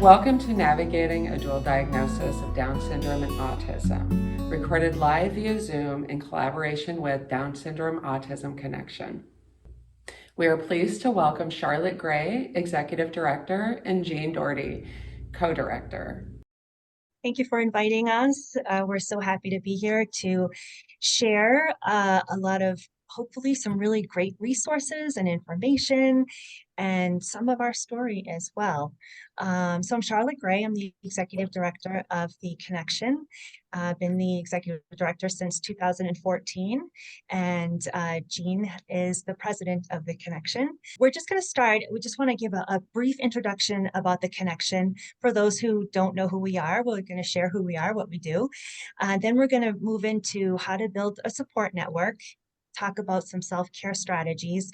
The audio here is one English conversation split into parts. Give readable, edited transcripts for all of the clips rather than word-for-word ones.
Welcome to Navigating a Dual Diagnosis of Down Syndrome and Autism, recorded live via Zoom in collaboration with Down Syndrome Autism Connection. We are pleased to welcome Charlotte Gray, Executive Director, and Jeanne Doherty, Co-Director. Thank you for inviting us. We're so happy to be here to share a lot of, hopefully, some really great resources and information and some of our story as well. So I'm Charlotte Gray. I'm the Executive Director of the Connection. I've been the Executive Director since 2014, and Jeanne is the President of the Connection. We're just going to start. We just want to give a brief introduction about the Connection. For those who don't know who we are, we're going to share who we are, what we do. Then we're going to move into how to build a support network, talk about some self-care strategies.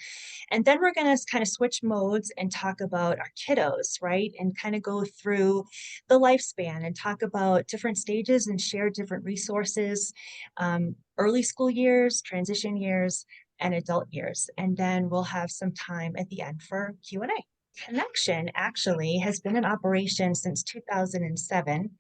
And then we're going to kind of switch modes and talk about our kiddos, right? And kind of go through the lifespan and talk about different stages and share different resources, early school years, transition years, and adult years. And then we'll have some time at the end for Q&A. Connection actually has been in operation since 2007.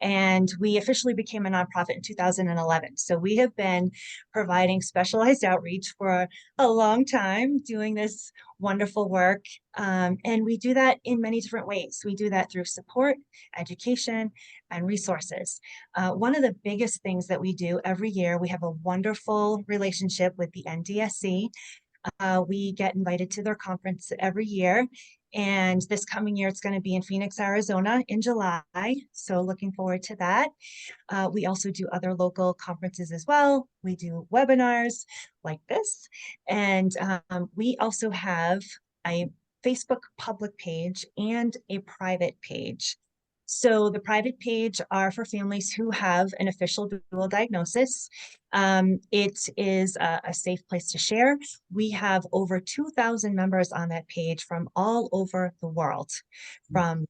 And we officially became a nonprofit in 2011. So we have been providing specialized outreach for a long time, doing this wonderful work. And we do that in many different ways. We do that through support, education, and resources. One of the biggest things that we do every year, we have a wonderful relationship with the NDSC. We get invited to their conference every year. And this coming year, it's going to be in Phoenix, Arizona in July. So looking forward to that. We also do other local conferences as well. We do webinars like this. And we also have a Facebook public page and a private page. So the private page are for families who have an official dual diagnosis. It is a safe place to share. We have over 2,000 members on that page from all over the world, from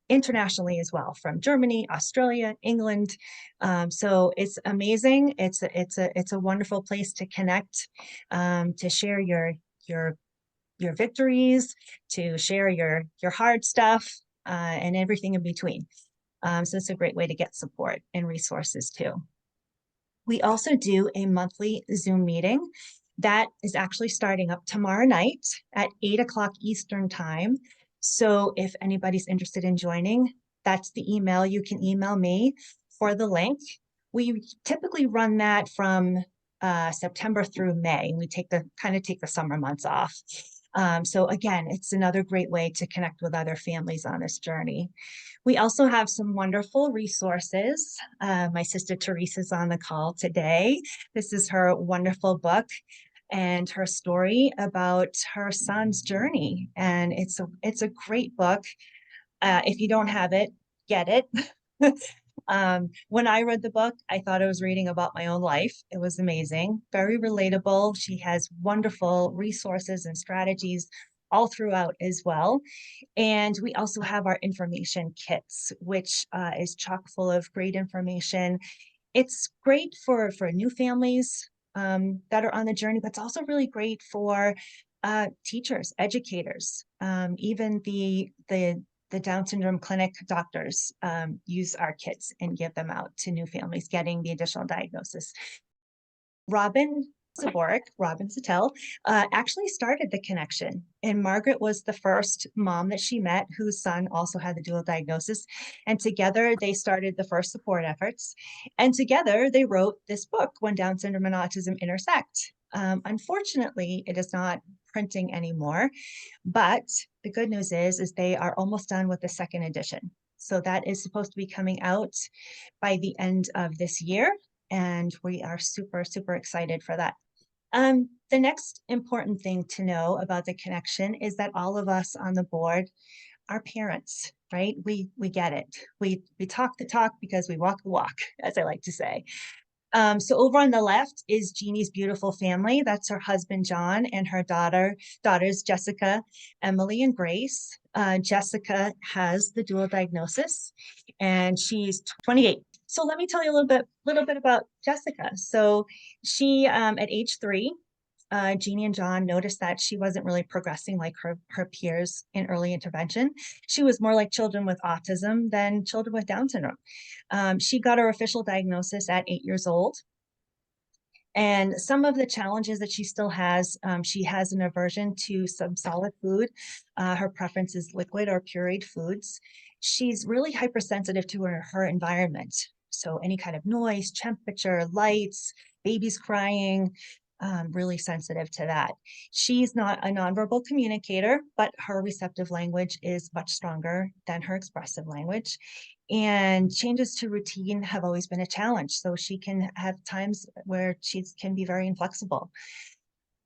internationally as well, from Germany, Australia, England. So it's amazing. It's a wonderful place to connect, to share your victories, to share your hard stuff, and everything in between. So it's a great way to get support and resources too. We also do a monthly Zoom meeting that is actually starting up tomorrow night at 8 o'clock Eastern time. So if anybody's interested in joining, that's the email. You can email me for the link. We typically run that from September through May. We take the summer months off. So again, it's another great way to connect with other families on this journey. We also have some wonderful resources. My sister Teresa's on the call today. This is her wonderful book and her story about her son's journey. And it's a great book. If you don't have it, get it. When I read the book, I thought I was reading about my own life. It was amazing, very relatable. She has wonderful resources and strategies all throughout as well. And we also have our information kits, which is chock full of great information. It's great for new families that are on the journey, but it's also really great for teachers, educators, even the Down syndrome clinic doctors use our kits and give them out to new families getting the additional diagnosis. Robin Sattel, actually started the Connection, and Margaret was the first mom that she met whose son also had the dual diagnosis, and together they started the first support efforts, and together they wrote this book, When Down Syndrome and Autism Intersect. Unfortunately, it is not printing anymore, but the good news is they are almost done with the second edition. So that is supposed to be coming out by the end of this year, and we are super, super excited for that. The next important thing to know about the Connection is that all of us on the board are parents, right? We get it. We talk the talk because we walk the walk, as I like to say. So over on the left is Jeannie's beautiful family. That's her husband, John, and her daughters, Jessica, Emily, and Grace. Jessica has the dual diagnosis, and she's 28. So let me tell you a little bit about Jessica. So she, at age 3, Jeannie and John noticed that she wasn't really progressing like her peers in early intervention. She was more like children with autism than children with Down syndrome. She got her official diagnosis at 8 years old. And some of the challenges that she still has, she has an aversion to some solid food. Her preference is liquid or pureed foods. She's really hypersensitive to her environment. So any kind of noise, temperature, lights, babies crying, really sensitive to that. She's not a nonverbal communicator, but her receptive language is much stronger than her expressive language. And changes to routine have always been a challenge. So she can have times where she can be very inflexible.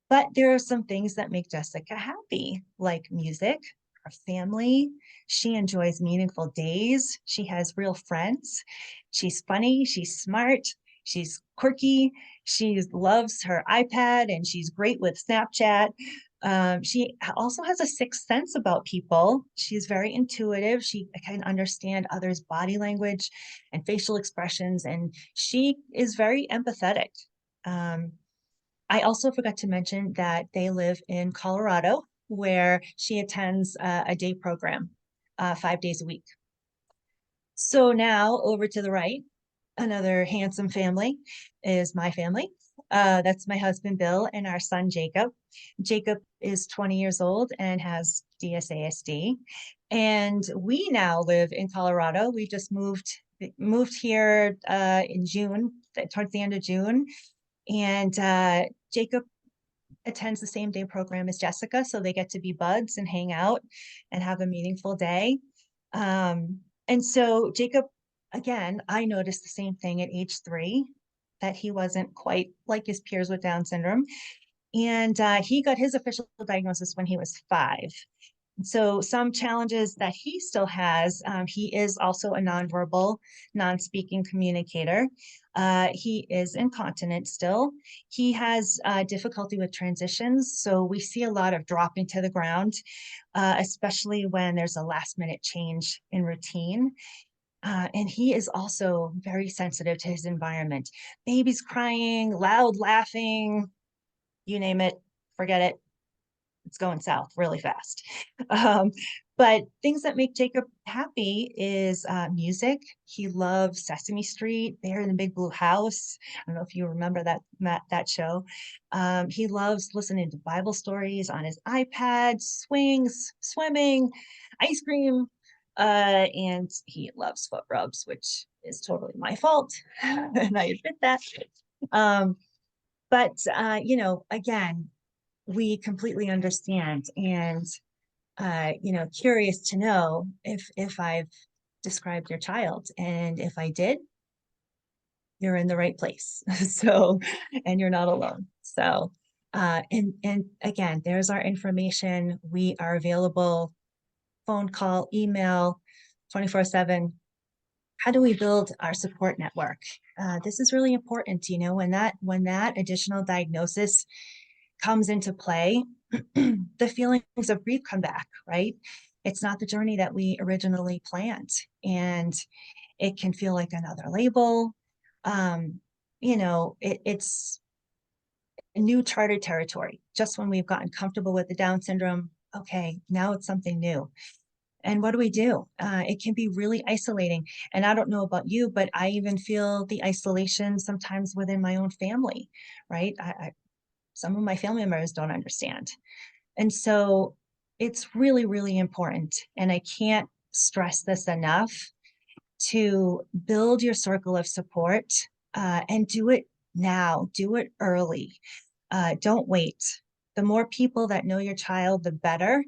But there are some things that make Jessica happy, like music, her family. She enjoys meaningful days. She has real friends. She's funny. She's smart. She's quirky. She loves her iPad and she's great with Snapchat. She also has a sixth sense about people. She's very intuitive. She can understand others' body language and facial expressions, and she is very empathetic. Um, I also forgot to mention that they live in Colorado, where she attends a day program 5 days a week. So now over to the right, another handsome family is my family. That's my husband, Bill, and our son, Jacob. Jacob is 20 years old and has DSASD. And we now live in Colorado. We just moved here in June, towards the end of June. And Jacob attends the same day program as Jessica, so they get to be buds and hang out and have a meaningful day. And so Jacob, again, I noticed the same thing at age 3, that he wasn't quite like his peers with Down syndrome. And he got his official diagnosis when he was 5. So some challenges that he still has, he is also a nonverbal, non-speaking communicator. He is incontinent still. He has difficulty with transitions. So we see a lot of dropping to the ground, especially when there's a last minute change in routine. And he is also very sensitive to his environment. Babies crying, loud laughing, you name it, forget it, it's going south really fast. Um, but things that make Jacob happy is music. He loves Sesame Street, Bear in the Big Blue House. I don't know if you remember that show. He loves listening to Bible stories on his iPad, swings, swimming, ice cream, and he loves foot rubs, which is totally my fault, and I admit that. Um, but again, we completely understand, and curious to know if I've described your child, and if I did, you're in the right place. So, and you're not alone. So, and again, there's our information. We are available, phone call, email, 24/7. How do we build our support network? This is really important. When that additional diagnosis comes into play, the feelings of grief come back, right? It's not the journey that we originally planned, and it can feel like another label. It's new charted territory. Just when we've gotten comfortable with the Down syndrome, okay, now it's something new. And what do we do? It can be really isolating. And I don't know about you, but I even feel the isolation sometimes within my own family, right? Some of my family members don't understand. And so it's really, really important. And I can't stress this enough, to build your circle of support, and do it now, do it early. Don't wait. The more people that know your child, the better.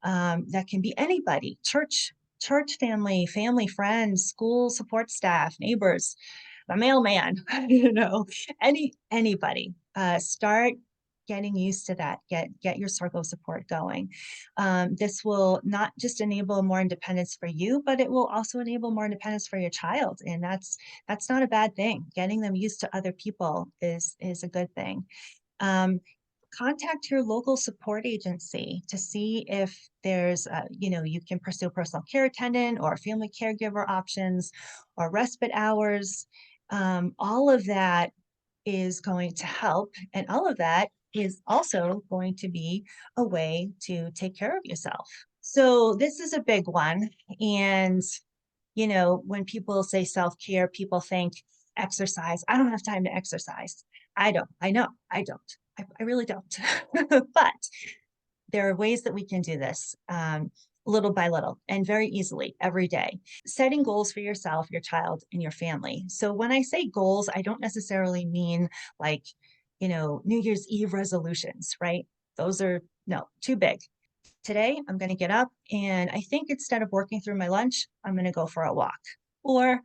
That can be anybody, church family, friends, school support staff, neighbors, the mailman, anybody. Start getting used to that. Get your circle of support going. This will not just enable more independence for you, but it will also enable more independence for your child, and that's not a bad thing. Getting them used to other people is a good thing. Contact your local support agency to see if there's, you can pursue personal care attendant or family caregiver options or respite hours. All of that is going to help, and all of that is also going to be a way to take care of yourself. So this is a big one. And, when people say self-care, people think exercise. I don't have time to exercise. I don't. I know I don't. I really don't. But there are ways that we can do this little by little and very easily every day. Setting goals for yourself, your child, and your family. So when I say goals, I don't necessarily mean like, New Year's Eve resolutions, right? Those are no, too big. Today, I'm going to get up and I think instead of working through my lunch, I'm going to go for a walk. Or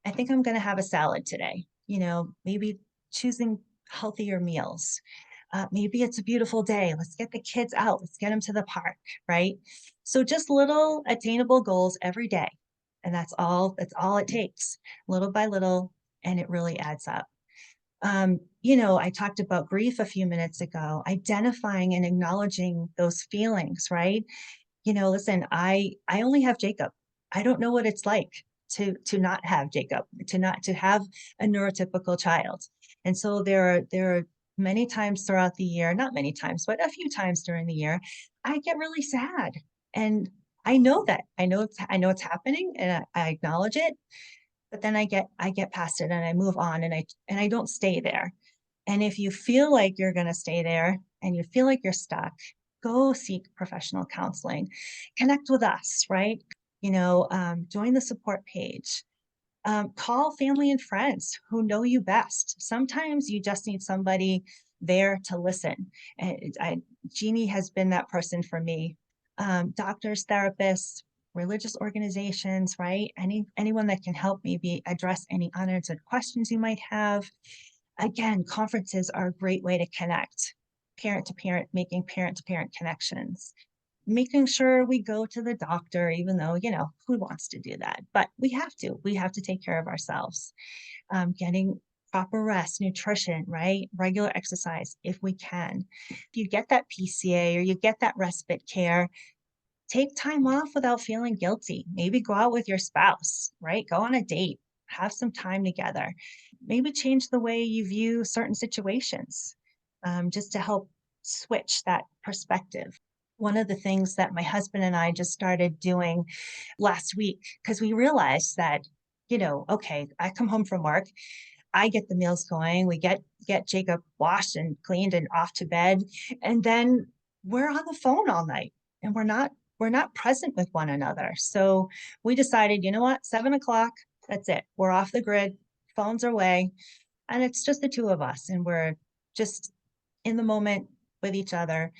I think I'm going to have a salad today, maybe choosing healthier meals. Maybe it's a beautiful day. Let's get the kids out. Let's get them to the park, right? So just little attainable goals every day. And that's all it takes, little by little, and it really adds up. I talked about grief a few minutes ago, identifying and acknowledging those feelings, right? Listen, I only have Jacob. I don't know what it's like to not have Jacob, to have a neurotypical child. And so there are many times throughout the year, not many times, but a few times during the year, I get really sad. And I know that. I know it's happening and I acknowledge it, but then I get past it and I move on and I don't stay there. And if you feel like you're going to stay there and you feel like you're stuck, go seek professional counseling. Connect with us, right? Join the support page. Call family and friends who know you best. Sometimes you just need somebody there to listen. Jeannie has been that person for me. Doctors, therapists, religious organizations, right? Anyone that can help maybe address any unanswered questions you might have. Again, conferences are a great way to connect parent to parent, making parent to parent connections, making sure we go to the doctor, even though, who wants to do that? But we have to take care of ourselves. Getting proper rest, nutrition, right? Regular exercise if we can. If you get that PCA or you get that respite care, take time off without feeling guilty. Maybe go out with your spouse, right? Go on a date, have some time together. Maybe change the way you view certain situations, just to help switch that perspective. One of the things that my husband and I just started doing last week, because we realized that, okay, I come home from work, I get the meals going, we get Jacob washed and cleaned and off to bed, and then we're on the phone all night and we're not present with one another. So we decided, you know what, 7 o'clock, that's it. We're off the grid, phones are away, and it's just the two of us, and we're just in the moment with each other.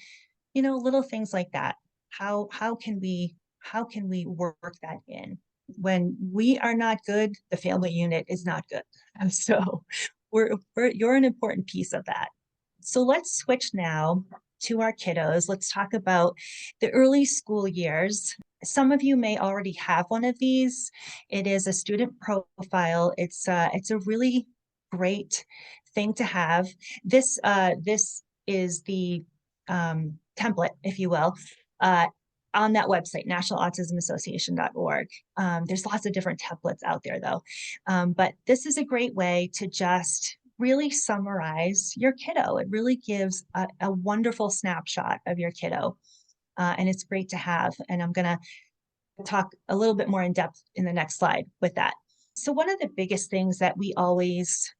Little things like that. How can we work that in? When we are not good, the family unit is not good. And so you're an important piece of that. So let's switch now to our kiddos. Let's talk about the early school years. Some of you may already have one of these. It is a student profile. It's a really great thing to have. This is the template, if you will, on that website, nationalautismassociation.org. There's lots of different templates out there, though. But this is a great way to just really summarize your kiddo. It really gives a wonderful snapshot of your kiddo. And it's great to have. And I'm going to talk a little bit more in depth in the next slide with that. So one of the biggest things that we always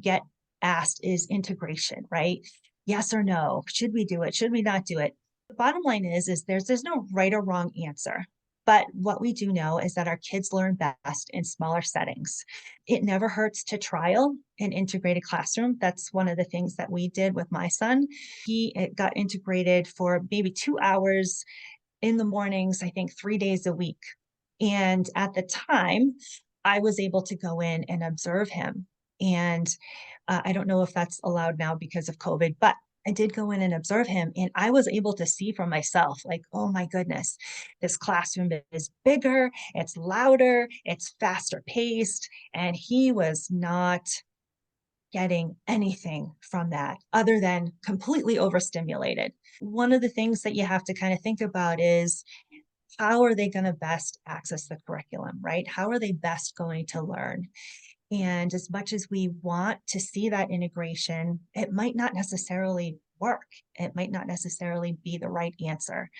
get asked is integration, right? Yes or no? Should we do it? Should we not do it? The bottom line is there's no right or wrong answer. But what we do know is that our kids learn best in smaller settings. It never hurts to trial an integrated classroom. That's one of the things that we did with my son. He got integrated for maybe 2 hours in the mornings, I think 3 days a week. And at the time, I was able to go in and observe him. And I don't know if that's allowed now because of COVID, but I did go in and observe him, and I was able to see for myself, like, oh my goodness, this classroom is bigger, it's louder, it's faster paced, and he was not getting anything from that other than completely overstimulated. One of the things that you have to kind of think about is how are they going to best access the curriculum, right? How are they best going to learn? And as much as we want to see that integration, it might not necessarily work. It might not necessarily be the right answer.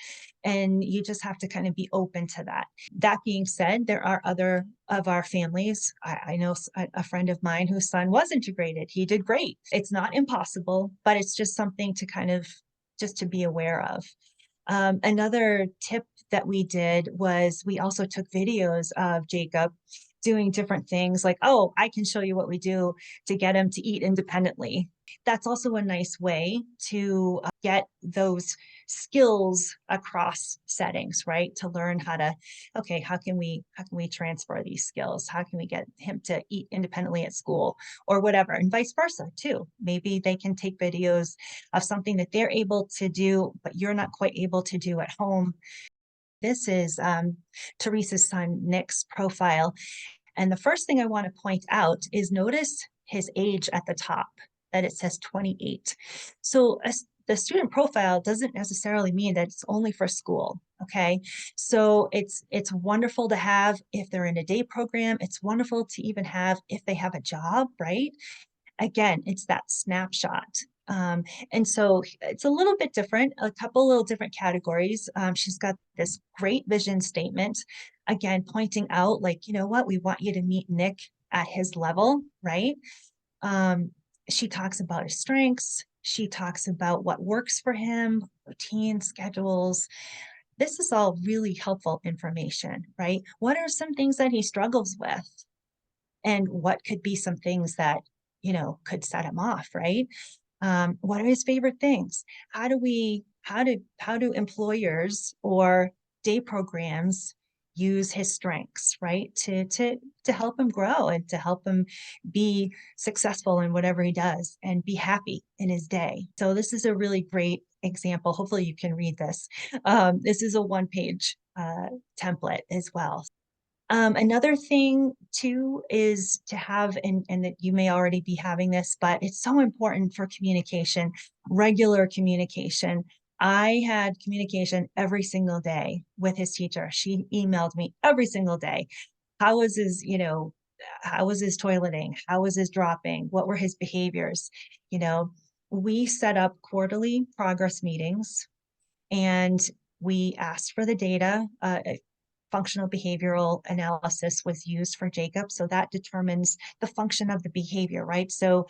And you just have to kind of be open to that. That being said, there are other of our families. I know a friend of mine whose son was integrated. He did great. It's not impossible, but it's just something to kind of just to be aware of. Another tip that we did was we also took videos of Jacob doing different things like, oh, I can show you what we do to get him to eat independently. That's also a nice way to get those skills across settings, right? To learn how to, okay, how can we transfer these skills? How can we get him to eat independently at school or whatever, and vice versa too. Maybe they can take videos of something that they're able to do, but you're not quite able to do at home. This is Teresa's son, Nick's profile. And the first thing I want to point out is notice his age at the top, that it says 28. So the student profile doesn't necessarily mean that it's only for school. Okay. So it's wonderful to have if they're in a day program. It's wonderful to even have if they have a job, right? Again, it's that snapshot. And so it's a little bit different, a couple little different categories. She's got this great vision statement, again, pointing out like, you know what, we want you to meet Nick at his level, right? She talks about his strengths. She talks about what works for him, routine schedules. This is all really helpful information, right? What are some things that he struggles with? And what could be some things that, you know, could set him off, right? What are his favorite things? How do employers or day programs use his strengths, right? To help him grow and to help him be successful in whatever he does and be happy in his day. So this is a really great example. Hopefully you can read this. This is a one-page template as well. Another thing too is to have, and that you may already be having this, but it's so important for communication, regular communication. I had communication every single day with his teacher. She emailed me every single day. How was his, you know, how was his toileting? How was his dropping? What were his behaviors? You know, we set up quarterly progress meetings and we asked for the data. Functional behavioral analysis was used for Jacob. So that determines the function of the behavior, right? So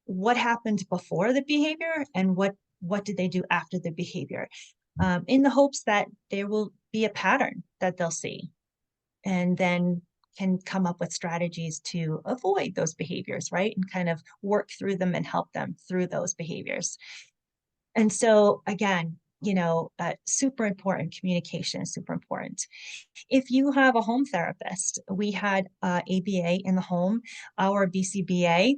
what happened before the behavior and what did they do after the behavior? In the hopes that there will be a pattern that they'll see and then can come up with strategies to avoid those behaviors, right? And kind of work through them and help them through those behaviors. And so again, you know, super important, communication is super important. If you have a home therapist, we had ABA in the home, our BCBA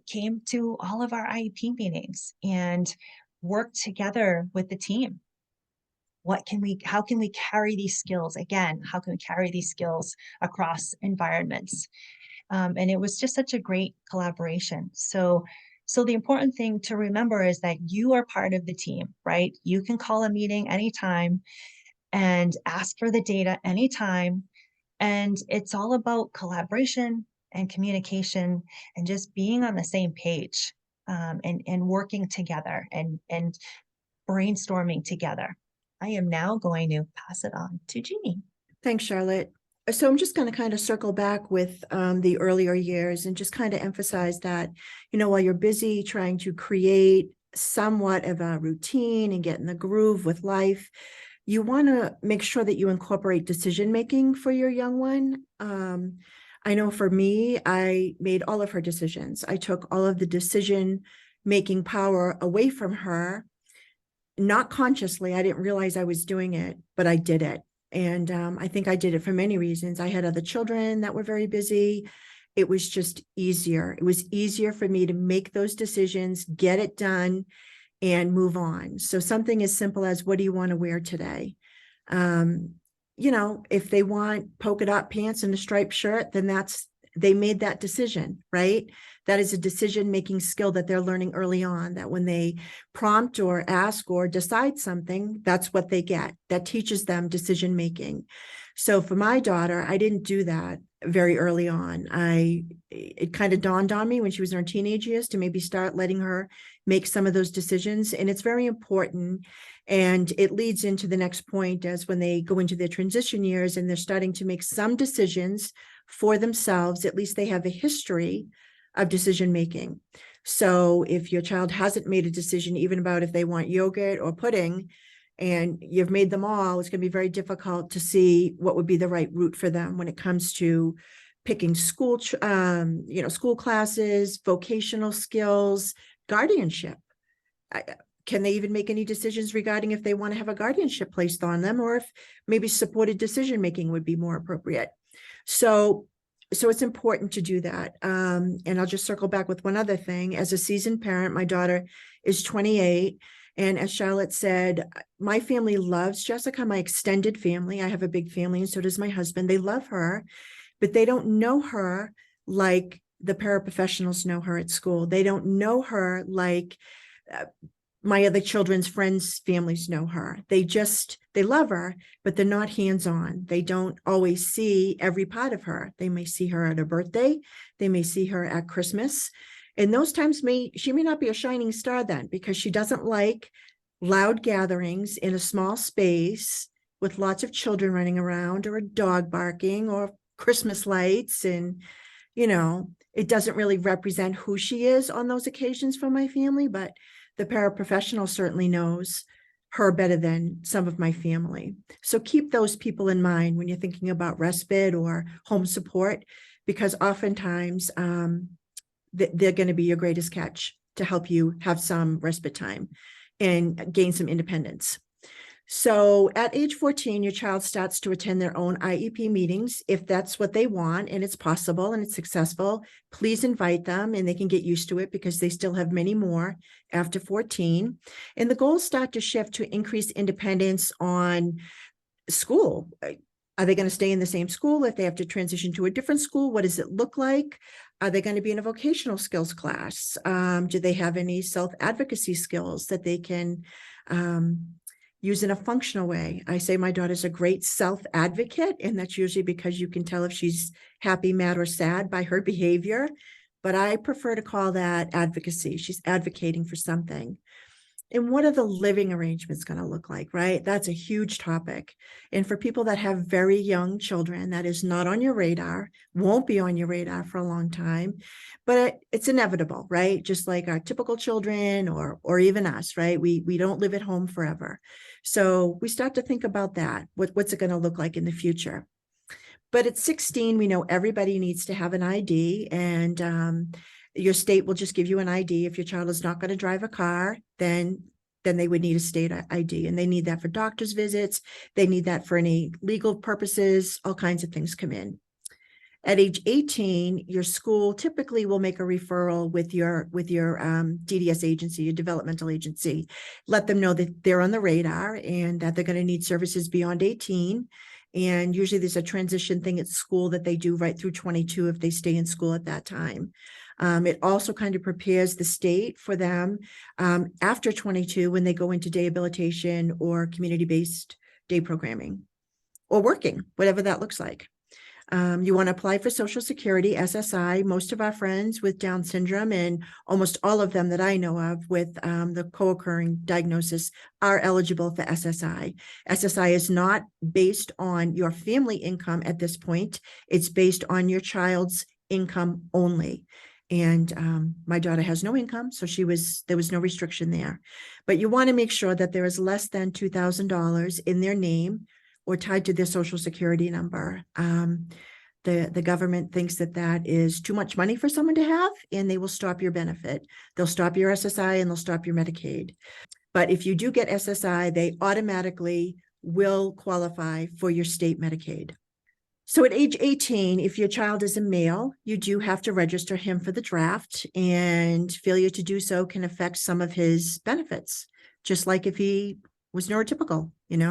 came to all of our IEP meetings and worked together with the team. How can we carry these skills? Again, how can we carry these skills across environments? And it was just such a great collaboration. So the important thing to remember is that you are part of the team, right? You can call a meeting anytime and ask for the data anytime. And it's all about collaboration and communication and just being on the same page, and working together and brainstorming together. I am now going to pass it on to Jeannie. Thanks, Charlotte. So I'm just going to kind of circle back with the earlier years and just kind of emphasize that, you know, while you're busy trying to create somewhat of a routine and get in the groove with life, you want to make sure that you incorporate decision-making for your young one. I know for me, I made all of her decisions. I took all of the decision-making power away from her, not consciously. I didn't realize I was doing it, but I did it. And I think I did it for many reasons. I had other children that were very busy. It was just easier. It was easier for me to make those decisions, get it done, and move on. So something as simple as, what do you want to wear today? You know, if they want polka dot pants and a striped shirt, then they made that decision, right? That is a decision-making skill that they're learning early on, that when they prompt or ask or decide something, that's what they get. That teaches them decision-making. So for my daughter, I didn't do that very early on. It kind of dawned on me when she was in her teenage years to maybe start letting her make some of those decisions. And it's very important. And it leads into the next point, as when they go into their transition years and they're starting to make some decisions for themselves, at least they have a history of decision making. So if your child hasn't made a decision even about if they want yogurt or pudding, and you've made them all, it's going to be very difficult to see what would be the right route for them when it comes to picking school, school classes, vocational skills, guardianship. Can they even make any decisions regarding if they want to have a guardianship placed on them, or if maybe supported decision making would be more appropriate? So it's important to do that. And I'll just circle back with one other thing. As a seasoned parent, my daughter is 28. And as Charlotte said, my family loves Jessica, my extended family. I have a big family, and so does my husband. They love her, but they don't know her like the paraprofessionals know her at school. They don't know her like my other children's friends' families know her. They love her, but they're not hands-on. They don't always see every part of her. They may see her at her birthday. They may see her at Christmas. And those times she may not be a shining star then, because she doesn't like loud gatherings in a small space with lots of children running around, or a dog barking, or Christmas lights. And, it doesn't really represent who she is on those occasions for my family, but the paraprofessional certainly knows her better than some of my family. So keep those people in mind when you're thinking about respite or home support, because oftentimes they're going to be your greatest catch to help you have some respite time and gain some independence. So at age 14, your child starts to attend their own IEP meetings. If that's what they want and it's possible and it's successful, please invite them, and they can get used to it because they still have many more after 14. And the goals start to shift to increase independence on school. Are they going to stay in the same school? If they have to transition to a different school, what does it look like? Are they going to be in a vocational skills class? Do they have any self-advocacy skills that they can use in a functional way? I say my daughter's a great self-advocate, and that's usually because you can tell if she's happy, mad, or sad by her behavior. But I prefer to call that advocacy. She's advocating for something. And what are the living arrangements going to look like, right? That's a huge topic. And for people that have very young children, that is not on your radar, won't be on your radar for a long time, but it's inevitable, right? Just like our typical children or even us, right? We don't live at home forever. So we start to think about that. What's it going to look like in the future? But at 16, we know everybody needs to have an ID, and your state will just give you an ID. If your child is not going to drive a car, then they would need a state ID, and they need that for doctor's visits. They need that for any legal purposes. All kinds of things come in. At age 18, your school typically will make a referral with your DDS agency, your developmental agency. Let them know that they're on the radar and that they're going to need services beyond 18. And usually there's a transition thing at school that they do right through 22 if they stay in school at that time. It also kind of prepares the state for them after 22 when they go into day habilitation or community-based day programming or working, whatever that looks like. You want to apply for Social Security, SSI. Most of our friends with Down syndrome, and almost all of them that I know of with the co-occurring diagnosis, are eligible for SSI. SSI is not based on your family income at this point. It's based on your child's income only. And my daughter has no income, so there was no restriction there. But you want to make sure that there is less than $2,000 in their name or tied to their Social Security number. The government thinks that is too much money for someone to have, and they will stop your benefit. They'll stop your SSI and they'll stop your Medicaid. But if you do get SSI, they automatically will qualify for your state Medicaid. So at age 18, if your child is a male, you do have to register him for the draft, and failure to do so can affect some of his benefits, just like if he was neurotypical, We're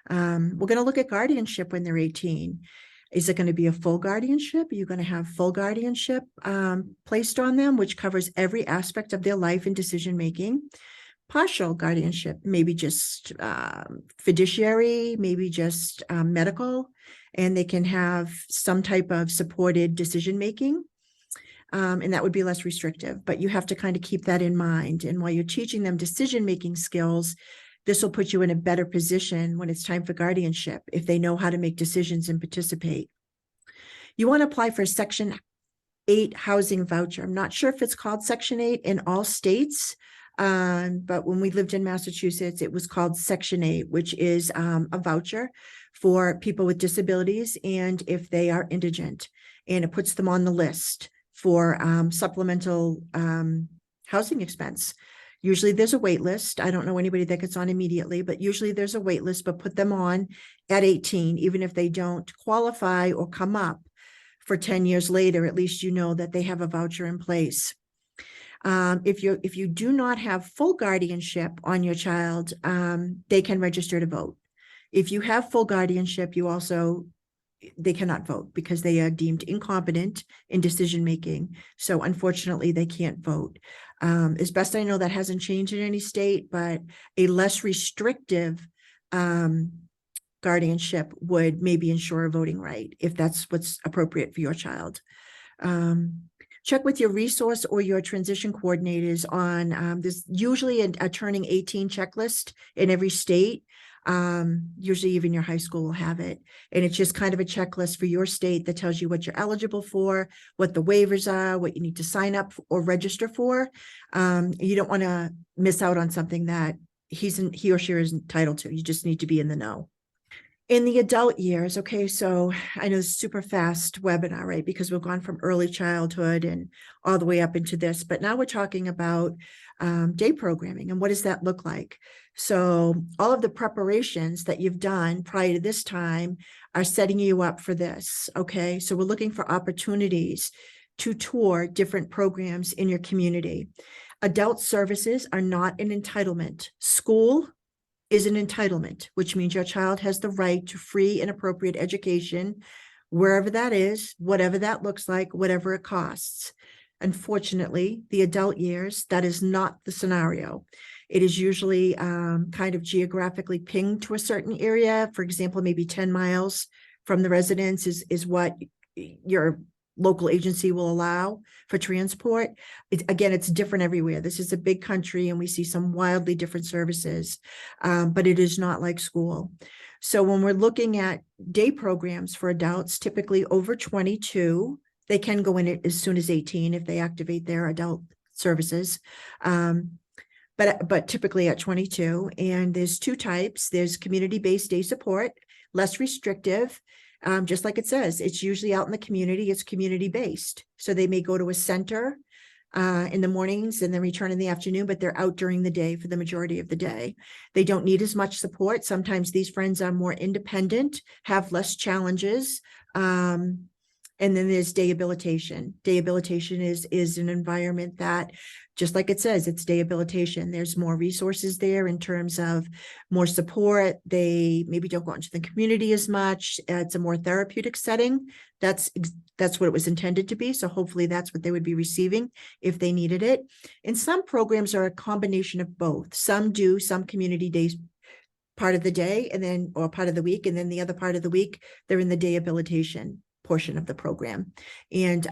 going to look at guardianship when they're 18. Is it going to be a full guardianship? Are you going to have full guardianship placed on them, which covers every aspect of their life and decision-making? Partial guardianship, maybe just fiduciary, maybe just medical, and they can have some type of supported decision-making. And that would be less restrictive, but you have to kind of keep that in mind. And while you're teaching them decision-making skills, this will put you in a better position when it's time for guardianship, if they know how to make decisions and participate. You want to apply for a Section 8 housing voucher. I'm not sure if it's called Section 8 in all states, but when we lived in Massachusetts, it was called Section 8, which is a voucher for people with disabilities and if they are indigent, and it puts them on the list for supplemental housing expense. Usually there's a wait list. I don't know anybody that gets on immediately, but usually there's a wait list, but put them on at 18, even if they don't qualify or come up for 10 years later, at least you know that they have a voucher in place. If you do not have full guardianship on your child, they can register to vote. If you have full guardianship, they cannot vote because they are deemed incompetent in decision making. So unfortunately, they can't vote. As best I know, that hasn't changed in any state, but a less restrictive guardianship would maybe ensure a voting right if that's what's appropriate for your child. Check with your resource or your transition coordinators on there's usually a turning 18 checklist in every state. Usually even your high school will have it. And it's just kind of a checklist for your state that tells you what you're eligible for, what the waivers are, what you need to sign up or register for. You don't want to miss out on something that he or she is entitled to. You just need to be in the know. In the adult years, okay, so I know it's super fast webinar, right? Because we've gone from early childhood and all the way up into this, but now we're talking about day programming and what does that look like? So all of the preparations that you've done prior to this time are setting you up for this, okay? So we're looking for opportunities to tour different programs in your community. Adult services are not an entitlement. School is an entitlement, which means your child has the right to free and appropriate education, wherever that is, whatever that looks like, whatever it costs. Unfortunately, the adult years, that is not the scenario. It is usually kind of geographically pinged to a certain area. For example, maybe 10 miles from the residence is what your local agency will allow for transport. Again, it's different everywhere. This is a big country and we see some wildly different services, but it is not like school. So when we're looking at day programs for adults, typically over 22, they can go in as soon as 18 if they activate their adult services. But typically at 22, and there's two types. There's community-based day support, less restrictive. Just like it says, it's usually out in the community, it's community-based. So they may go to a center in the mornings and then return in the afternoon, but they're out during the day for the majority of the day. They don't need as much support. Sometimes these friends are more independent, have less challenges. And then there's day habilitation. Day habilitation is an environment that, just like it says, it's day habilitation. There's more resources there in terms of more support. They maybe don't go into the community as much. It's a more therapeutic setting. That's what it was intended to be. So hopefully that's what they would be receiving if they needed it. And some programs are a combination of both. Some do some community days part of the day and then, or part of the week, and then the other part of the week, they're in the day habilitation portion of the program. And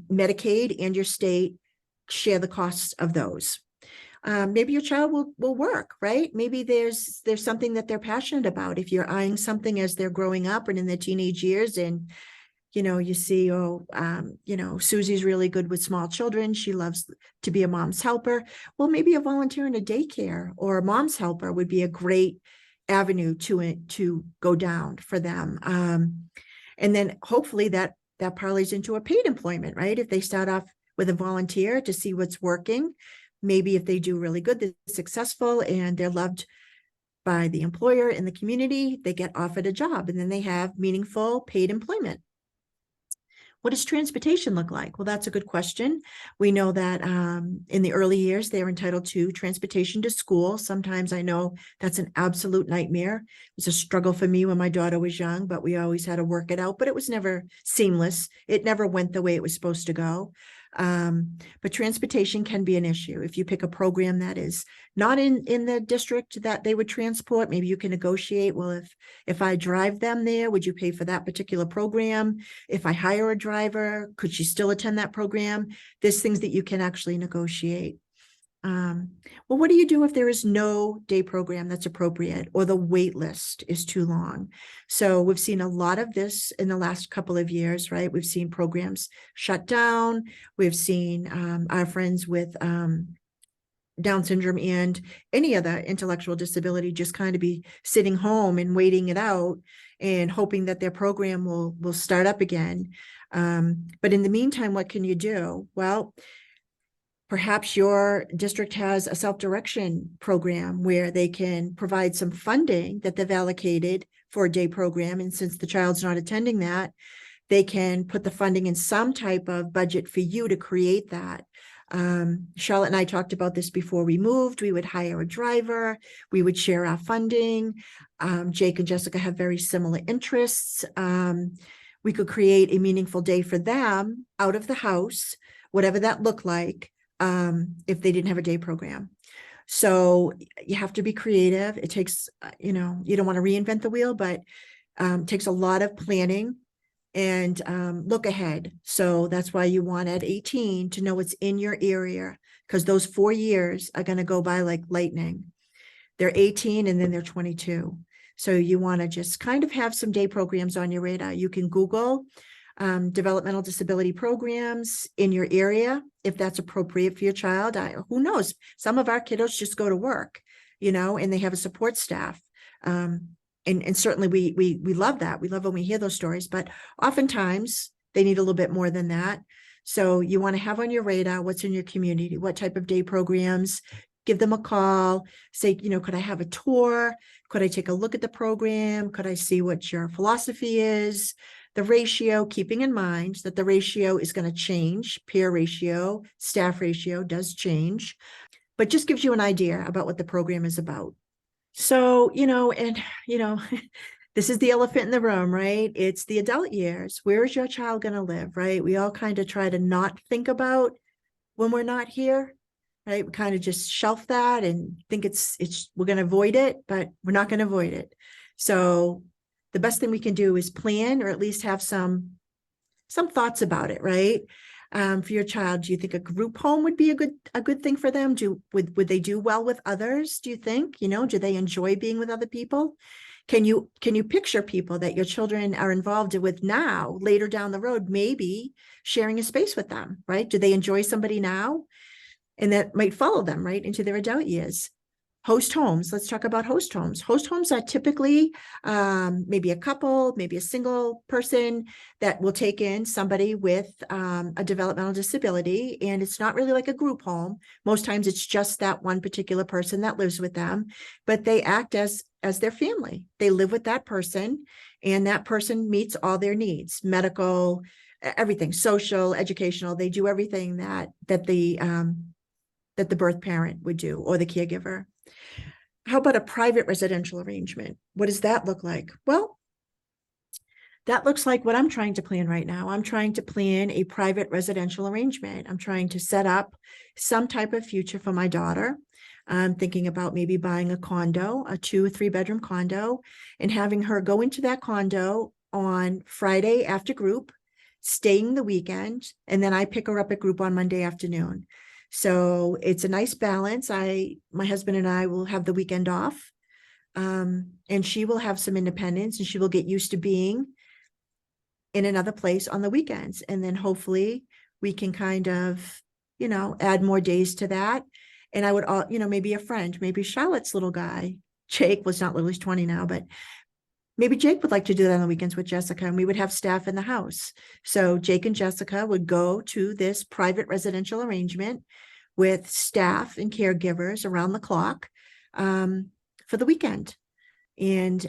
Medicaid and your state share the costs of those. Maybe your child will work, right? Maybe there's something that they're passionate about. If you're eyeing something as they're growing up and in their teenage years, and you see, Susie's really good with small children. She loves to be a mom's helper. Well, maybe a volunteer in a daycare or a mom's helper would be a great avenue to go down for them. And then hopefully that parlays into a paid employment, right? If they start off with a volunteer to see what's working, maybe if they do really good, they're successful and they're loved by the employer in the community, they get offered a job and then they have meaningful paid employment. What does transportation look like? Well, that's a good question. We know that in the early years, they're entitled to transportation to school. Sometimes I know that's an absolute nightmare. It was a struggle for me when my daughter was young, but we always had to work it out, but it was never seamless. It never went the way it was supposed to go. But transportation can be an issue. If you pick a program that is not in the district that they would transport, maybe you can negotiate, well, if I drive them there, would you pay for that particular program? If I hire a driver, could she still attend that program? There's things that you can actually negotiate. Well, what do you do if there is no day program that's appropriate or the wait list is too long? So we've seen a lot of this in the last couple of years, right? We've seen programs shut down. We've seen our friends with Down syndrome and any other intellectual disability just kind of be sitting home and waiting it out and hoping that their program will start up again. But in the meantime, what can you do? Well, perhaps your district has a self-direction program where they can provide some funding that they've allocated for a day program. And since the child's not attending that, they can put the funding in some type of budget for you to create that. Charlotte and I talked about this before we moved. We would hire a driver. We would share our funding. Jake and Jessica have very similar interests. We could create a meaningful day for them out of the house, whatever that looked like, if they didn't have a day program. So you have to be creative. It takes, you don't want to reinvent the wheel, but it takes a lot of planning and look ahead. So that's why you want at 18 to know what's in your area, because those 4 years are going to go by like lightning. They're 18 and then they're 22. So you want to just kind of have some day programs on your radar. You can Google developmental disability programs in your area, if that's appropriate for your child. Who knows? Some of our kiddos just go to work, and they have a support staff. And certainly we love that. We love when we hear those stories, but oftentimes they need a little bit more than that. So you want to have on your radar what's in your community, what type of day programs. Give them a call, say, could I have a tour? Could I take a look at the program? Could I see what your philosophy is? The ratio, keeping in mind that the ratio is going to change. Peer ratio, staff ratio does change, but just gives you an idea about what the program is about. So, this is the elephant in the room, right? It's the adult years. Where is your child going to live, right? We all kind of try to not think about when we're not here, right? We kind of just shelf that and think we're going to avoid it, but we're not going to avoid it. So the best thing we can do is plan, or at least have some thoughts about it, right? For your child, do you think a group home would be a good thing for them? Would they do well with others? Do you think, do they enjoy being with other people? Can you picture people that your children are involved with now, later down the road, maybe sharing a space with them, right? Do they enjoy somebody now? And that might follow them right into their adult years. Host homes. Let's talk about host homes. Host homes are typically maybe a couple, maybe a single person that will take in somebody with a developmental disability. And it's not really like a group home. Most times it's just that one particular person that lives with them, but they act as their family. They live with that person, and that person meets all their needs, medical, everything, social, educational. They do everything that the birth parent would do, or the caregiver. How about a private residential arrangement? What does that look like? Well, that looks like what I'm trying to plan right now. I'm trying to plan a private residential arrangement. I'm trying to set up some type of future for my daughter. I'm thinking about maybe buying a condo, a 2 or 3 bedroom condo, and having her go into that condo on Friday after group, staying the weekend, and then I pick her up at group on Monday afternoon. So it's a nice balance. My husband and I will have the weekend off, and she will have some independence, and she will get used to being in another place on the weekends. And then hopefully we can kind of, add more days to that. And I would, maybe a friend, maybe Charlotte's little guy, Jake was not little, he's 20 now, but maybe Jake would like to do that on the weekends with Jessica, and we would have staff in the house. So Jake and Jessica would go to this private residential arrangement with staff and caregivers around the clock for the weekend. And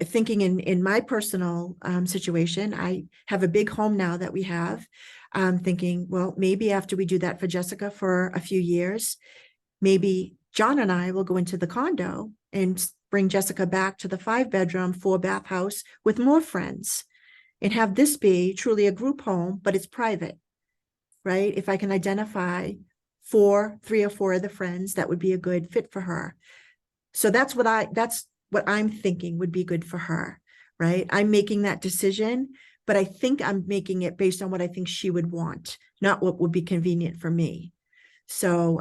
thinking in my personal situation, I have a big home now that we have. Thinking, well, maybe after we do that for Jessica for a few years, maybe John and I will go into the condo and bring Jessica back to the 5-bedroom, 4-bath house with more friends and have this be truly a group home, but it's private, right? If I can identify 3 or 4 of the friends, that would be a good fit for her. So that's what I'm thinking would be good for her, right? I'm making that decision, but I think I'm making it based on what I think she would want, not what would be convenient for me. So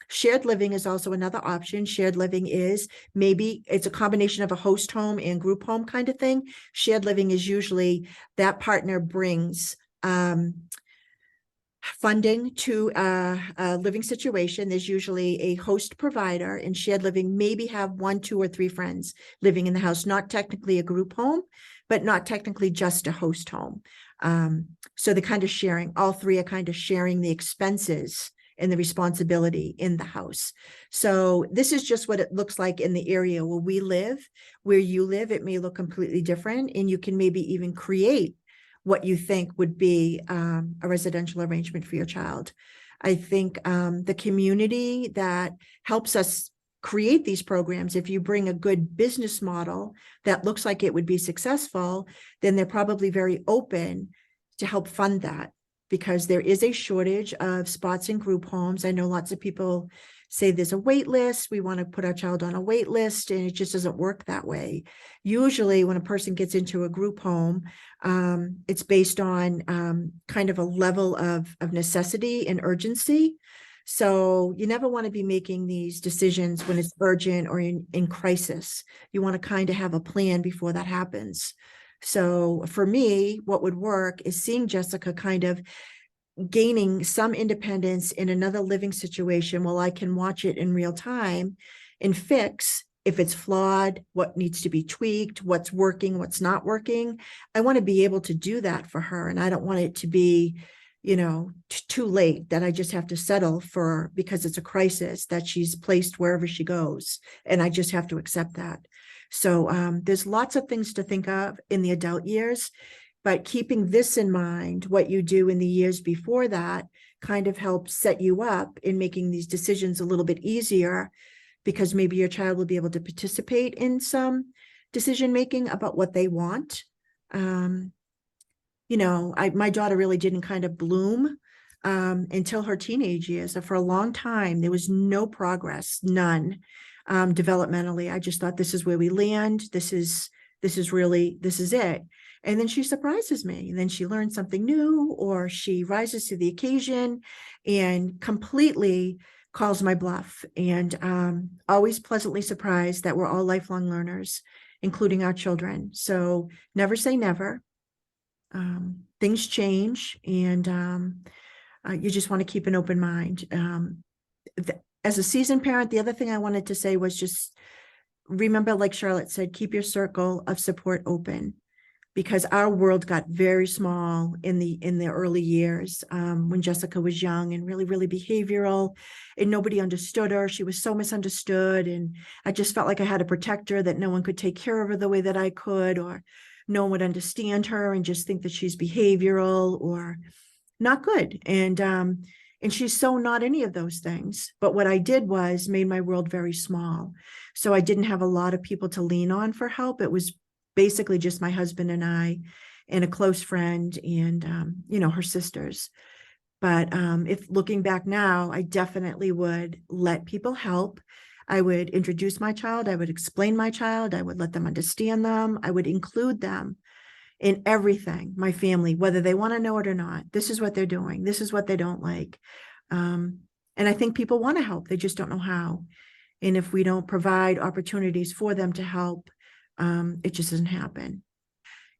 shared living is also another option. Shared living is maybe it's a combination of a host home and group home kind of thing. Shared living is usually that partner brings funding to a living situation. There's usually a host provider, and shared living maybe have 1, 2, or 3 friends living in the house, not technically a group home, but not technically just a host home. So they're kind of sharing, all 3 are kind of sharing the expenses and the responsibility in the house. So this is just what it looks like in the area where we live. Where you live, it may look completely different, and you can maybe even create what you think would be a residential arrangement for your child. I think the community that helps us create these programs, if you bring a good business model that looks like it would be successful, then they're probably very open to help fund that, because there is a shortage of spots in group homes. I know lots of people say there's a wait list. We want to put our child on a wait list, and it just doesn't work that way. Usually when a person gets into a group home, it's based on kind of a level of necessity and urgency. So you never want to be making these decisions when it's urgent or in crisis. You want to kind of have a plan before that happens. So for me, what would work is seeing Jessica kind of gaining some independence in another living situation while I can watch it in real time and fix if it's flawed, what needs to be tweaked, what's working, what's not working. I want to be able to do that for her. And I don't want it to be, too late that I just have to settle for, because it's a crisis that she's placed wherever she goes. And I just have to accept that. So there's lots of things to think of in the adult years. But keeping this in mind, what you do in the years before that kind of helps set you up in making these decisions a little bit easier, because maybe your child will be able to participate in some decision-making about what they want. My daughter really didn't kind of bloom until her teenage years. So for a long time, there was no progress, none, developmentally. I just thought, this is where we land. This is it. And then she surprises me. And then she learns something new, or she rises to the occasion and completely calls my bluff. And always pleasantly surprised that we're all lifelong learners, including our children. So never say never. Things change, and you just want to keep an open mind. As a seasoned parent, the other thing I wanted to say was just remember, like Charlotte said, keep your circle of support open, because our world got very small in the early years when Jessica was young and really, really behavioral, and nobody understood her. She was so misunderstood, and I just felt like I had to protect her, that no one could take care of her the way that I could, or no one would understand her and just think that she's behavioral or not good. And she's so not any of those things. But what I did was made my world very small. So I didn't have a lot of people to lean on for help. It was basically just my husband and I and a close friend and, her sisters. But if looking back now, I definitely would let people help. I would introduce my child. I would explain my child. I would let them understand them. I would include them in everything, my family, whether they want to know it or not. This is what they're doing. This is what they don't like. And I think people want to help. They just don't know how. And if we don't provide opportunities for them to help, it just doesn't happen.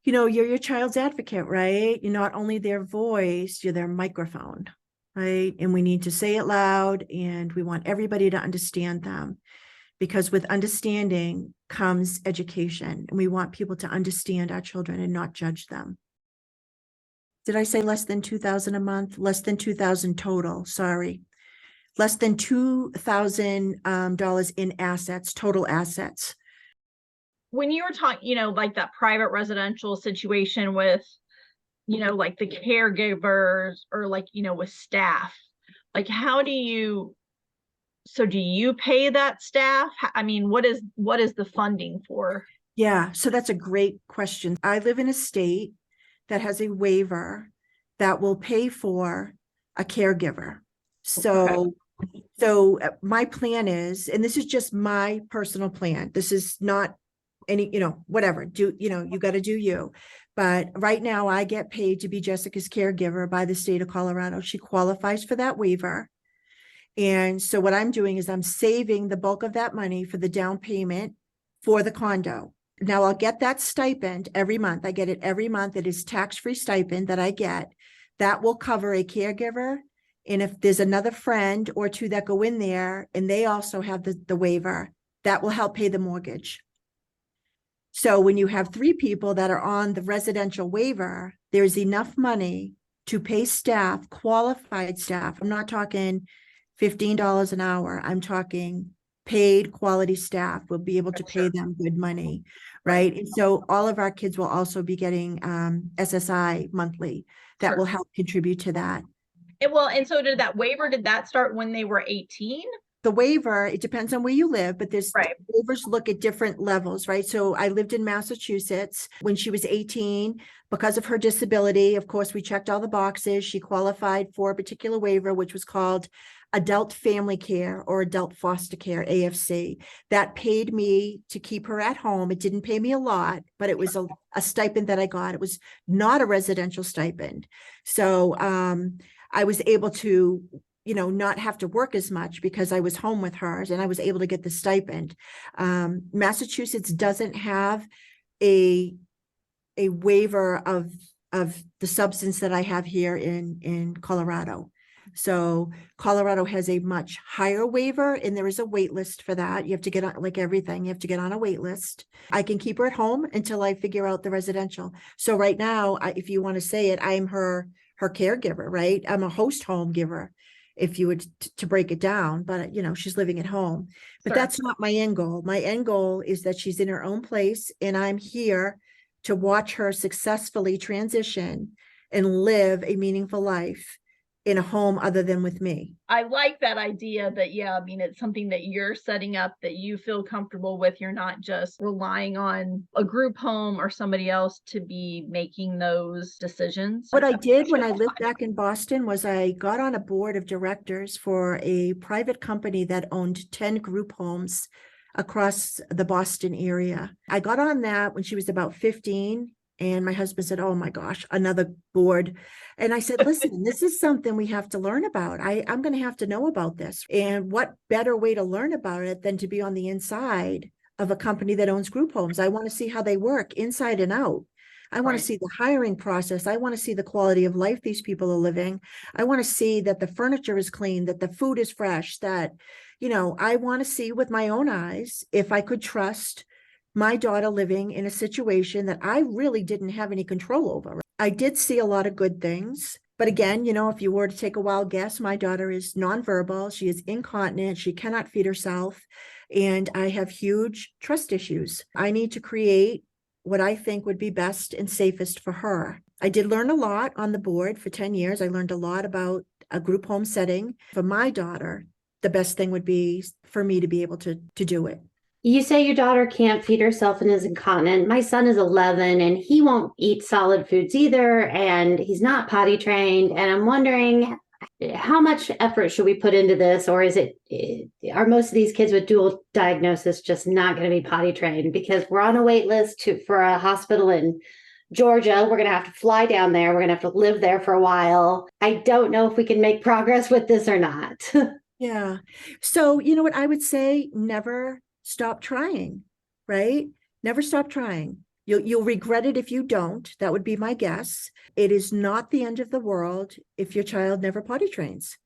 You're your child's advocate, right? You're not only their voice, you're their microphone, right? And we need to say it loud, and we want everybody to understand them, because with understanding comes education, and we want people to understand our children and not judge them. Did I say less than $2,000 a month? Less than $2,000 total, sorry. Less than $2,000 in assets, total assets. when you were talking, like that private residential situation with, like the caregivers or like, with staff, like do you pay that staff? I mean, what is the funding for? Yeah, so that's a great question. I live in a state that has a waiver that will pay for a caregiver. So, my plan is, and this is just my personal plan. This is not any, whatever, you got to do you. But right now I get paid to be Jessica's caregiver by the state of Colorado. She qualifies for that waiver. And so what I'm doing is I'm saving the bulk of that money for the down payment for the condo. Now I'll get that stipend every month. I get it every month. It is tax-free stipend that I get. That will cover a caregiver. And if there's another friend or two that go in there and they also have the waiver, that will help pay the mortgage. So when you have 3 people that are on the residential waiver, there's enough money to pay staff, qualified staff. I'm not talking $15 an hour. I'm talking paid quality staff. We'll be able to pay them good money, right? And so all of our kids will also be getting SSI monthly. That will help contribute to that. And so did that start when they were 18? The waiver, it depends on where you live, but there's waivers look at different levels, right? So I lived in Massachusetts when she was 18 because of her disability. Of course, we checked all the boxes. She qualified for a particular waiver, which was called adult family care or adult foster care, AFC. That paid me to keep her at home. It didn't pay me a lot, but it was a stipend that I got. It was not a residential stipend. So I was able to not have to work as much because I was home with her and I was able to get the stipend. Massachusetts doesn't have a waiver of the substance that I have here in Colorado. So Colorado has a much higher waiver and there is a wait list for that. You have to get on, like everything, you have to get on a wait list. I can keep her at home until I figure out the residential. So right now, if you want to say it, I'm her caregiver, right? I'm a host home giver, if you would to break it down, but she's living at home. But that's not my end goal. My end goal is that she's in her own place and I'm here to watch her successfully transition and live a meaningful life in a home other than with me. I like that idea that, it's something that you're setting up that you feel comfortable with. You're not just relying on a group home or somebody else to be making those decisions. What I did when I lived back in Boston was I got on a board of directors for a private company that owned 10 group homes across the Boston area. I got on that when she was about 15. And my husband said, oh my gosh, another board. And I said, listen, this is something we have to learn about. I'm going to have to know about this. And what better way to learn about it than to be on the inside of a company that owns group homes? I want to see how they work inside and out. I want to see the hiring process. I want to see the quality of life these people are living. I want to see that the furniture is clean, that the food is fresh, that, I want to see with my own eyes if I could trust my daughter living in a situation that I really didn't have any control over. I did see a lot of good things. But again, if you were to take a wild guess, my daughter is nonverbal. She is incontinent. She cannot feed herself. And I have huge trust issues. I need to create what I think would be best and safest for her. I did learn a lot on the board for 10 years. I learned a lot about a group home setting. For my daughter, the best thing would be for me to be able to do it. You say your daughter can't feed herself and is incontinent. My son is 11 and he won't eat solid foods either. And he's not potty trained. And I'm wondering, how much effort should we put into this? Or are most of these kids with dual diagnosis just not going to be potty trained? Because we're on a wait list for a hospital in Georgia. We're going to have to fly down there. We're going to have to live there for a while. I don't know if we can make progress with this or not. Yeah. So, what I would say, never stop trying, right? Never stop trying. You'll regret it if you don't. That would be my guess. It is not the end of the world if your child never potty trains.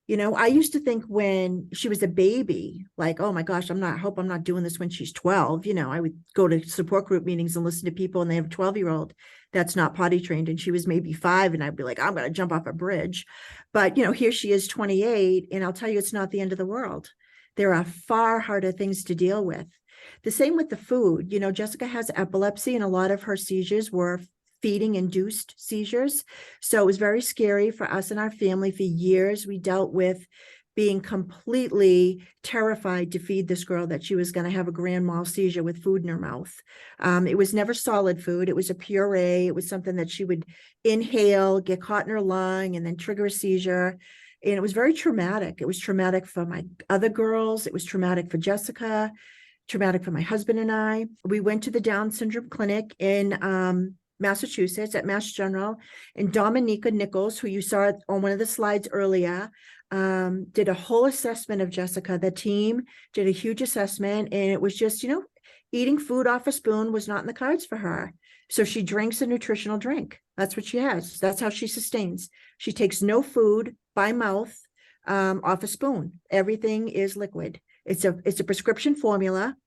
I used to think when she was a baby, like, oh my gosh, I hope I'm not doing this when she's 12. I would go to support group meetings and listen to people and they have a 12-year-old that's not potty trained. And she was maybe 5 and I'd be like, I'm going to jump off a bridge. But, here she is 28 and I'll tell you, it's not the end of the world. There are far harder things to deal with. The same with the food. You know, Jessica has epilepsy, and a lot of her seizures were feeding induced seizures. So it was very scary for us and our family. For years, we dealt with being completely terrified to feed this girl that she was going to have a grand mal seizure with food in her mouth. It was never solid food. It was a puree. It was something that she would inhale, get caught in her lung, and then trigger a seizure. And it was very traumatic. It was traumatic for my other girls. It was traumatic for Jessica, traumatic for my husband and I. We went to the Down syndrome clinic in Massachusetts at Mass General, and Dominica Nichols, who you saw on one of the slides earlier, did a whole assessment of Jessica. The team did a huge assessment, and it was just, eating food off a spoon was not in the cards for her. So she drinks a nutritional drink. That's what she has. That's how she sustains. She takes no food by mouth off a spoon. Everything is liquid. It's a prescription formula,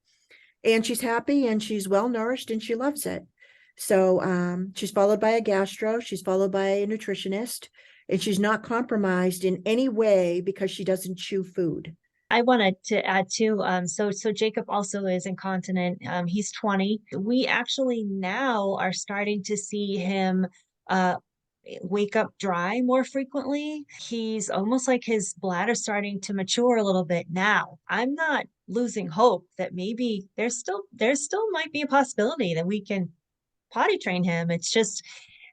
and she's happy and she's well nourished and she loves it. So she's followed by a gastro, she's followed by a nutritionist, and she's not compromised in any way because she doesn't chew food. I wanted to add too, so Jacob also is incontinent. He's 20. We actually now are starting to see him wake up dry more frequently. He's almost like his bladder starting to mature a little bit now. I'm not losing hope that maybe there's still might be a possibility that we can potty train him. It's just,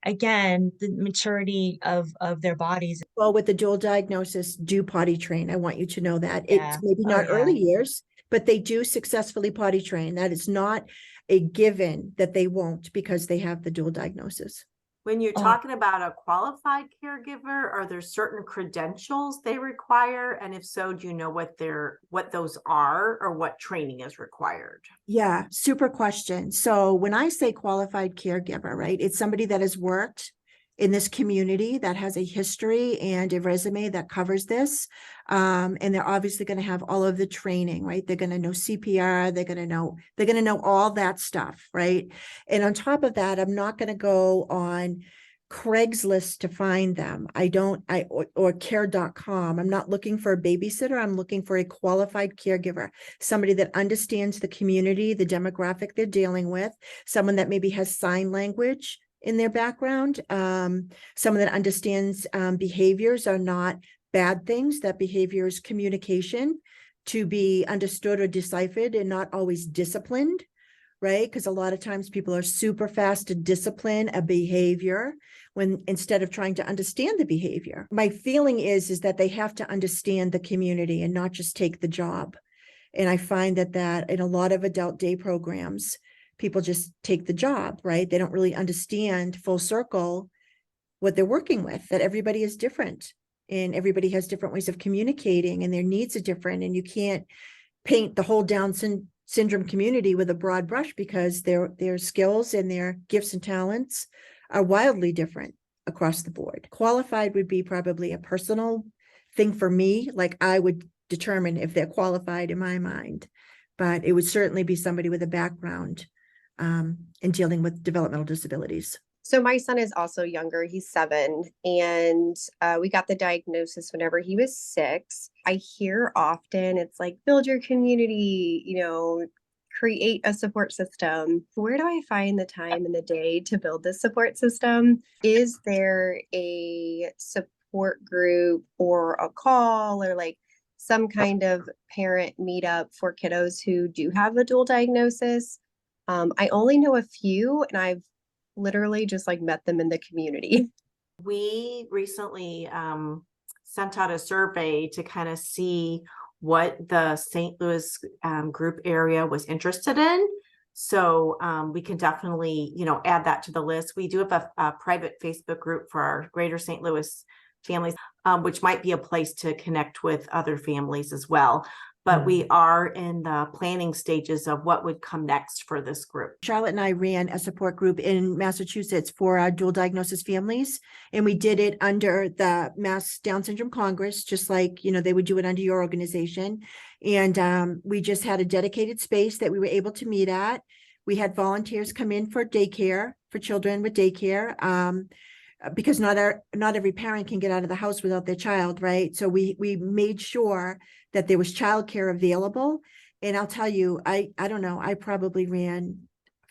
again, the maturity of their bodies. Well, with the dual diagnosis, do potty train. I want you to know that. Yeah. It's maybe not early years, but they do successfully potty train. That is not a given that they won't because they have the dual diagnosis. When you're talking about a qualified caregiver, are there certain credentials they require? And if so, do you know what those are or what training is required? Yeah, super question. So when I say qualified caregiver, right, it's somebody that has worked in this community, that has a history and a resume that covers this. And they're obviously going to have all of the training, right? They're going to know CPR, they're going to know all that stuff, right? And on top of that, I'm not going to go on Craigslist to find them. Or care.com. I'm not looking for a babysitter. I'm looking for a qualified caregiver, somebody that understands the community, the demographic they're dealing with, someone that maybe has sign language in their background, someone that understands behaviors are not bad things, that behavior is communication to be understood or deciphered and not always disciplined, right? Because a lot of times people are super fast to discipline a behavior when instead of trying to understand the behavior. My feeling is that they have to understand the community and not just take the job. And I find that in a lot of adult day programs, people just take the job, right? They don't really understand full circle what they're working with, that everybody is different and everybody has different ways of communicating and their needs are different. And you can't paint the whole Down syndrome community with a broad brush because their skills and their gifts and talents are wildly different across the board. Qualified would be probably a personal thing for me. Like I would determine if they're qualified in my mind, but it would certainly be somebody with a background in dealing with developmental disabilities. So my son is also younger. He's 7, and we got the diagnosis whenever he was 6. I hear often it's like, build your community, create a support system. Where do I find the time in the day to build this support system? Is there a support group or a call or like some kind of parent meetup for kiddos who do have a dual diagnosis? I only know a few, and I've literally just like met them in the community. We recently sent out a survey to kind of see what the St. Louis group area was interested in. So we can definitely, add that to the list. We do have a private Facebook group for our greater St. Louis families, which might be a place to connect with other families as well. But we are in the planning stages of what would come next for this group. Charlotte and I ran a support group in Massachusetts for our dual diagnosis families, and we did it under the Mass Down Syndrome Congress, just like, they would do it under your organization. And we just had a dedicated space that we were able to meet at. We had volunteers come in for daycare, for children with daycare. Because not every parent can get out of the house without their child, right? So we made sure that there was childcare available, And I'll tell you, I don't know, I probably ran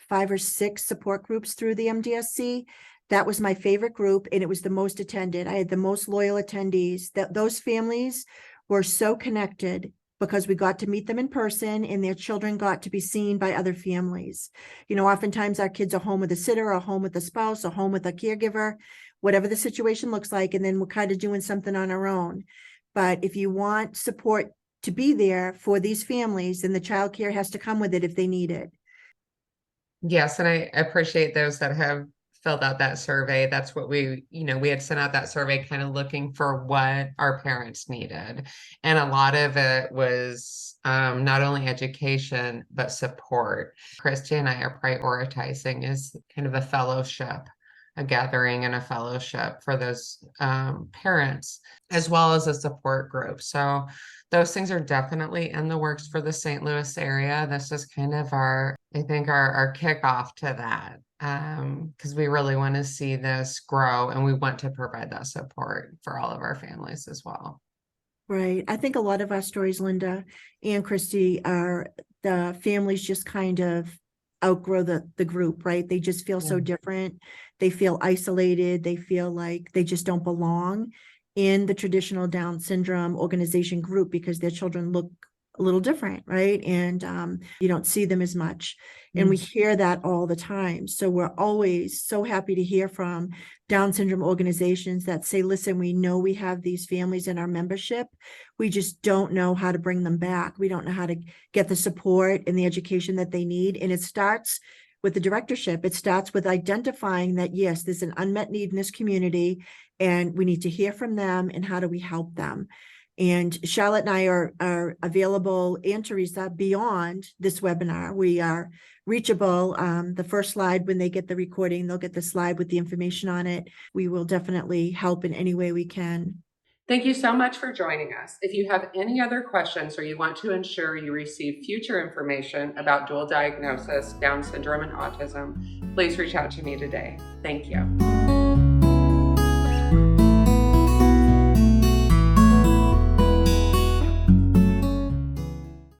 5 or 6 support groups through the MDSC. That was my favorite group, and it was the most attended. I had the most loyal attendees. That those families were so connected because we got to meet them in person, and their children got to be seen by other families. You know, oftentimes our kids are home with a sitter, or home with a spouse, or home with a caregiver, whatever the situation looks like, and then we're kind of doing something on our own. But if you want support to be there for these families, then the childcare has to come with it if they need it. Yes, and I appreciate those that have filled out that survey. That's what we had sent out that survey kind of looking for what our parents needed. And a lot of it was not only education, but support. Christy and I are prioritizing is kind of a fellowship, a gathering and a fellowship for those parents, as well as a support group. So those things are definitely in the works for the St. Louis area. This is kind of our kickoff to that, because we really want to see this grow, and we want to provide that support for all of our families as well. Right. I think a lot of our stories, Linda and Christy, are the families just kind of outgrow the group, right? They just feel so different. They feel isolated. They feel like they just don't belong in the traditional Down syndrome organization group because their children look a little different, right? And you don't see them as much. And we hear that all the time. So we're always so happy to hear from Down syndrome organizations that say, listen, we know we have these families in our membership. We just don't know how to bring them back. We don't know how to get the support and the education that they need. And it starts with the directorship. It starts with identifying that, yes, there's an unmet need in this community and we need to hear from them, and how do we help them? And Charlotte and I are available, and Teresa, beyond this webinar. We are reachable. The first slide, when they get the recording, they'll get the slide with the information on it. We will definitely help in any way we can. Thank you so much for joining us. If you have any other questions or you want to ensure you receive future information about dual diagnosis, Down syndrome, and autism, please reach out to me today. Thank you.